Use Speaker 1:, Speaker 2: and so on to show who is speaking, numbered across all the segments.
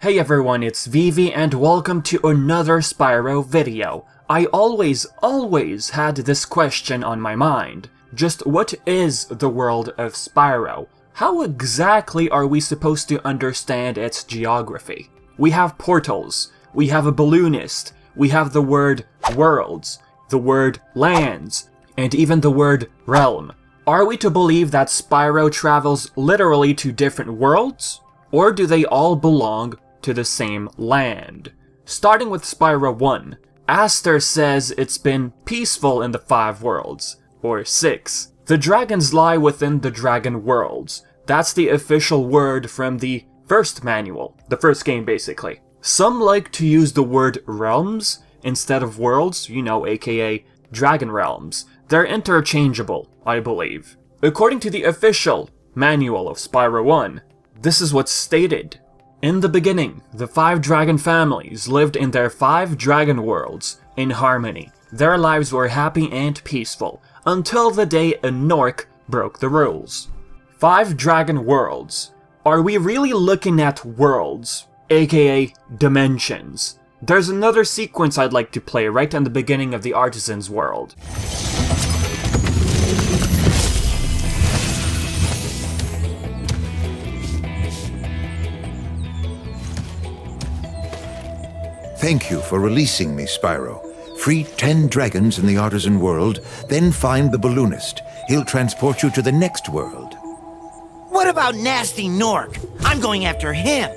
Speaker 1: Hey everyone, it's Vivi and welcome to another Spyro video. I always had this question on my mind. Just what is the world of Spyro? How exactly are we supposed to understand its geography? We have portals, we have a balloonist, we have the word worlds, the word lands, and even the word realm. Are we to believe that Spyro travels literally to different worlds? Or do they all belong to the same land? Starting with Spyro 1, Aster says it's been peaceful in the 5 worlds, or 6. The dragons lie within the dragon worlds. That's the official word from the first manual, the first game basically. Some like to use the word realms instead of worlds, aka dragon realms. They're interchangeable, I believe. According to the official manual of Spyro 1, this is what's stated. In the beginning, the 5 dragon families lived in their 5 dragon worlds in harmony. Their lives were happy and peaceful until the day a Nork broke the rules. 5 dragon worlds. Are we really looking at worlds, aka dimensions? There's another sequence I'd like to play right in the beginning of the Artisan's world.
Speaker 2: Thank you for releasing me, Spyro. Free 10 dragons in the Artisan world, then find the balloonist. He'll transport you to the next world.
Speaker 3: What about Nasty Nork? I'm going after him.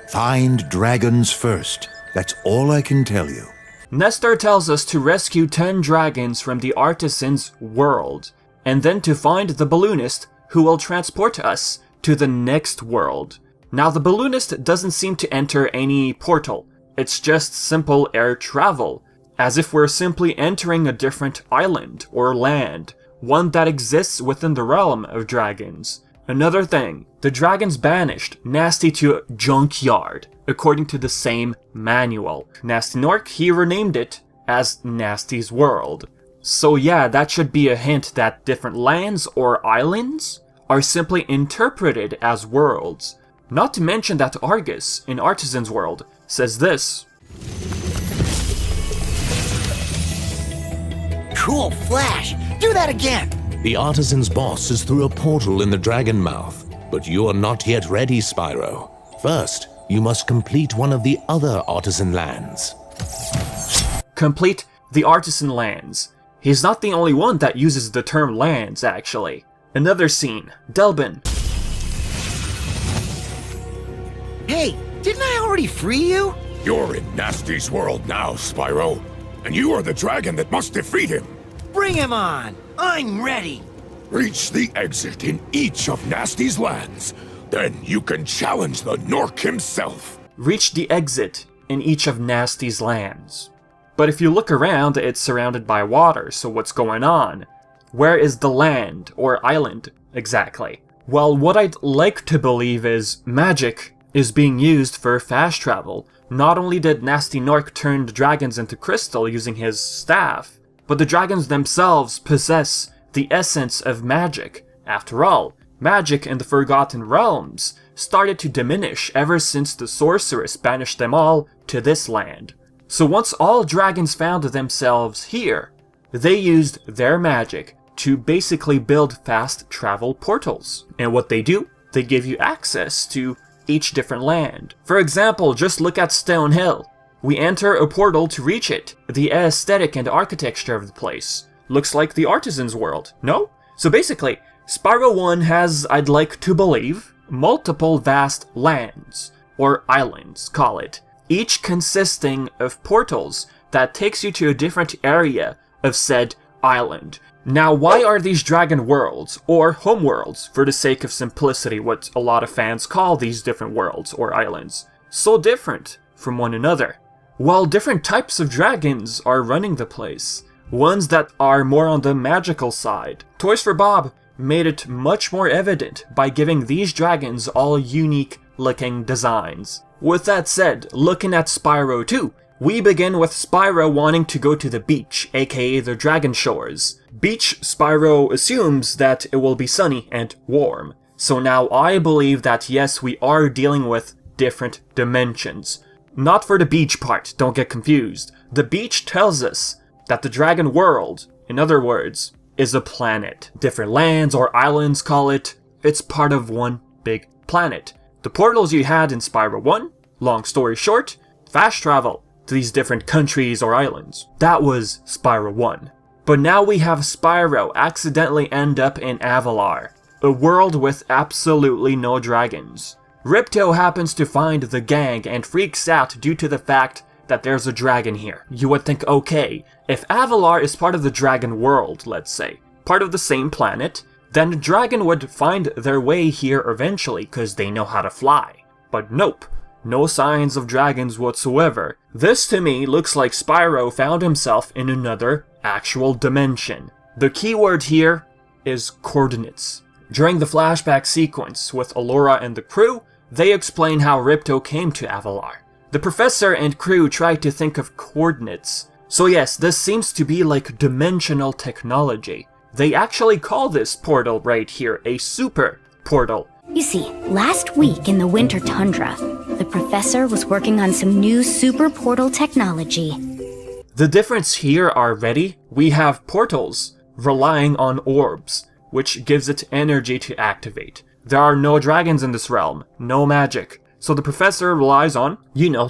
Speaker 2: Find dragons first. That's all I can tell you.
Speaker 1: Nestor tells us to rescue 10 dragons from the Artisan's world, and then to find the balloonist who will transport us to the next world. Now the balloonist doesn't seem to enter any portal. It's just simple air travel, as if we're simply entering a different island or land, one that exists within the realm of dragons. Another thing, the dragons banished Nasty to Junkyard, according to the same manual. Nasty Nork, he renamed it as Nasty's World. So yeah, that should be a hint that different lands or islands are simply interpreted as worlds. Not to mention that Argus, in Artisan's world, says this.
Speaker 3: Cool flash! Do that again!
Speaker 4: The Artisan's boss is through a portal in the Dragon Mouth, but you are not yet ready, Spyro. First, you must complete one of the other Artisan lands.
Speaker 1: Complete the Artisan lands. He's not the only one that uses the term lands, actually. Another scene, Delbin.
Speaker 3: Hey, didn't I already free you?
Speaker 5: You're in Nasty's world now, Spyro. And you are the dragon that must defeat him.
Speaker 3: Bring him on! I'm ready!
Speaker 5: Reach the exit in each of Nasty's lands. Then you can challenge the Nork himself.
Speaker 1: Reach the exit in each of Nasty's lands. But if you look around, it's surrounded by water, so what's going on? Where is the land, or island, exactly? Well, what I'd like to believe is magic is being used for fast travel. Not only did Nasty Nork turn the dragons into crystal using his staff, but the dragons themselves possess the essence of magic. After all, magic in the Forgotten Realms started to diminish ever since the sorceress banished them all to this land. So once all dragons found themselves here, they used their magic to basically build fast travel portals. And what they do, they give you access to each different land. For example, just look at Stone Hill. We enter a portal to reach it. The aesthetic and architecture of the place looks like the Artisan's world, no? So basically, Spyro 1 has, I'd like to believe, multiple vast lands, or islands, call it, each consisting of portals that takes you to a different area of said island. Now, why are these dragon worlds, or homeworlds, for the sake of simplicity, what a lot of fans call these different worlds or islands, so different from one another? Well, different types of dragons are running the place. Ones that are more on the magical side. Toys for Bob made it much more evident by giving these dragons all unique looking designs. With that said, looking at Spyro 2, we begin with Spyro wanting to go to the beach, aka the Dragon Shores. Beach, Spyro assumes that it will be sunny and warm. So now I believe that yes, we are dealing with different dimensions. Not for the beach part, don't get confused. The beach tells us that the dragon world, in other words, is a planet. Different lands or islands call it. It's part of one big planet. The portals you had in Spyro 1, long story short, fast travel to these different countries or islands. That was Spyro 1. But now we have Spyro accidentally end up in Avalar, a world with absolutely no dragons. Ripto happens to find the gang and freaks out due to the fact that there's a dragon here. You would think, okay, if Avalar is part of the dragon world, let's say, part of the same planet, then the dragon would find their way here eventually because they know how to fly. But nope, no signs of dragons whatsoever. This to me looks like Spyro found himself in another actual dimension. The keyword here is coordinates. During the flashback sequence with Allura and the crew, they explain how Ripto came to Avalar. The professor and crew try to think of coordinates. So yes, this seems to be like dimensional technology. They actually call this portal right here a super portal.
Speaker 6: You see, last week in the winter tundra, the professor was working on some new super portal technology.
Speaker 1: The difference here already, we have portals relying on orbs, which gives it energy to activate. There are no dragons in this realm, no magic. So the professor relies on,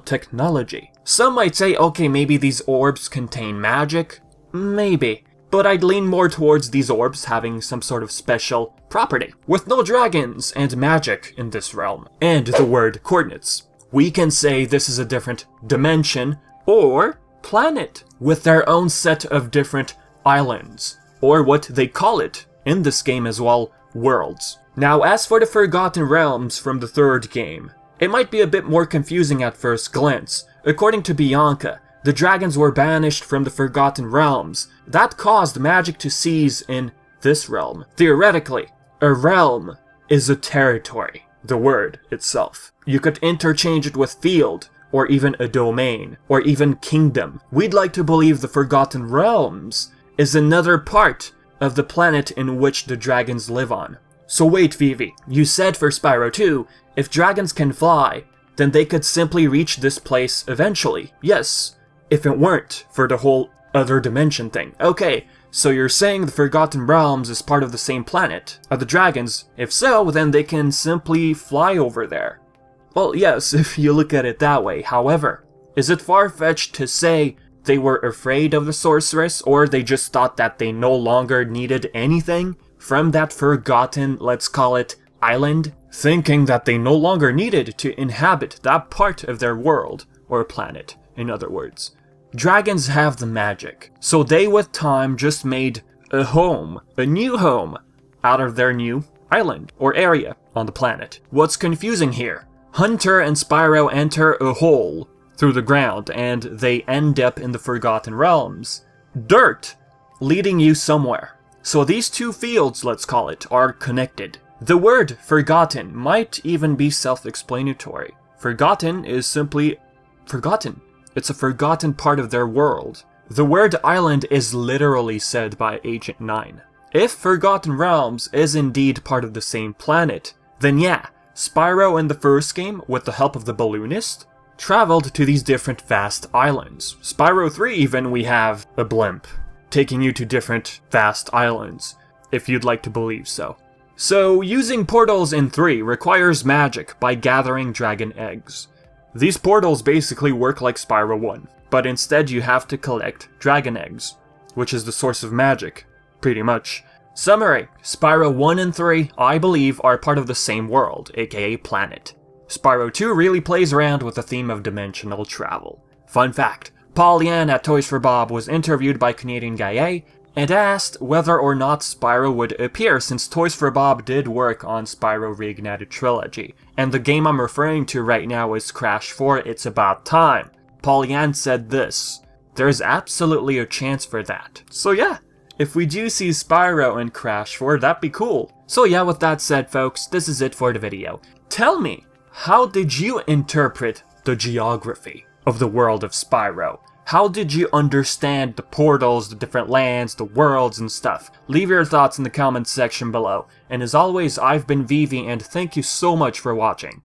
Speaker 1: technology. Some might say, okay, maybe these orbs contain magic. Maybe. But I'd lean more towards these orbs having some sort of special property. With no dragons and magic in this realm, and the word coordinates, we can say this is a different dimension or planet with their own set of different islands, or what they call it in this game as well, worlds. Now, as for the Forgotten Realms from the third game, it might be a bit more confusing at first glance. According to Bianca, the dragons were banished from the Forgotten Realms. That caused magic to cease in this realm. Theoretically, a realm is a territory, the word itself. You could interchange it with field, or even a domain, or even kingdom. We'd like to believe the Forgotten Realms is another part of the planet in which the dragons live on. So wait, Vivi, you said for Spyro 2, if dragons can fly, then they could simply reach this place eventually. Yes, if it weren't for the whole other dimension thing. Okay, so you're saying the Forgotten Realms is part of the same planet. Are the dragons? If so, then they can simply fly over there. Well, yes, if you look at it that way. However, is it far-fetched to say they were afraid of the sorceress, or they just thought that they no longer needed anything from that forgotten, let's call it, island, thinking that they no longer needed to inhabit that part of their world, or planet, in other words. Dragons have the magic, so they with time just made a home, a new home, out of their new island, or area, on the planet. What's confusing here? Hunter and Spyro enter a hole through the ground, and they end up in the Forgotten Realms. Dirt, leading you somewhere. So these two fields, let's call it, are connected. The word forgotten might even be self-explanatory. Forgotten is simply forgotten. It's a forgotten part of their world. The word island is literally said by Agent 9. If Forgotten Realms is indeed part of the same planet, then yeah, Spyro in the first game, with the help of the balloonist, traveled to these different vast islands. Spyro 3 even, we have a blimp, taking you to different vast islands, if you'd like to believe so. So, using portals in 3 requires magic by gathering dragon eggs. These portals basically work like Spyro 1, but instead you have to collect dragon eggs, which is the source of magic, pretty much. Summary, Spyro 1 and 3, I believe, are part of the same world, aka planet. Spyro 2 really plays around with the theme of dimensional travel. Fun fact, Paul Yan at Toys for Bob was interviewed by Canadian Gaye and asked whether or not Spyro would appear, since Toys for Bob did work on Spyro Reignited Trilogy, and the game I'm referring to right now is Crash 4, It's About Time. Paul Yan said this, "There's absolutely a chance for that." So yeah, if we do see Spyro in Crash 4, that'd be cool. So yeah, with that said folks, this is it for the video. Tell me, how did you interpret the geography of the world of Spyro? How did you understand the portals, the different lands, the worlds and stuff? Leave your thoughts in the comments section below. And as always, I've been Vivi, and thank you so much for watching.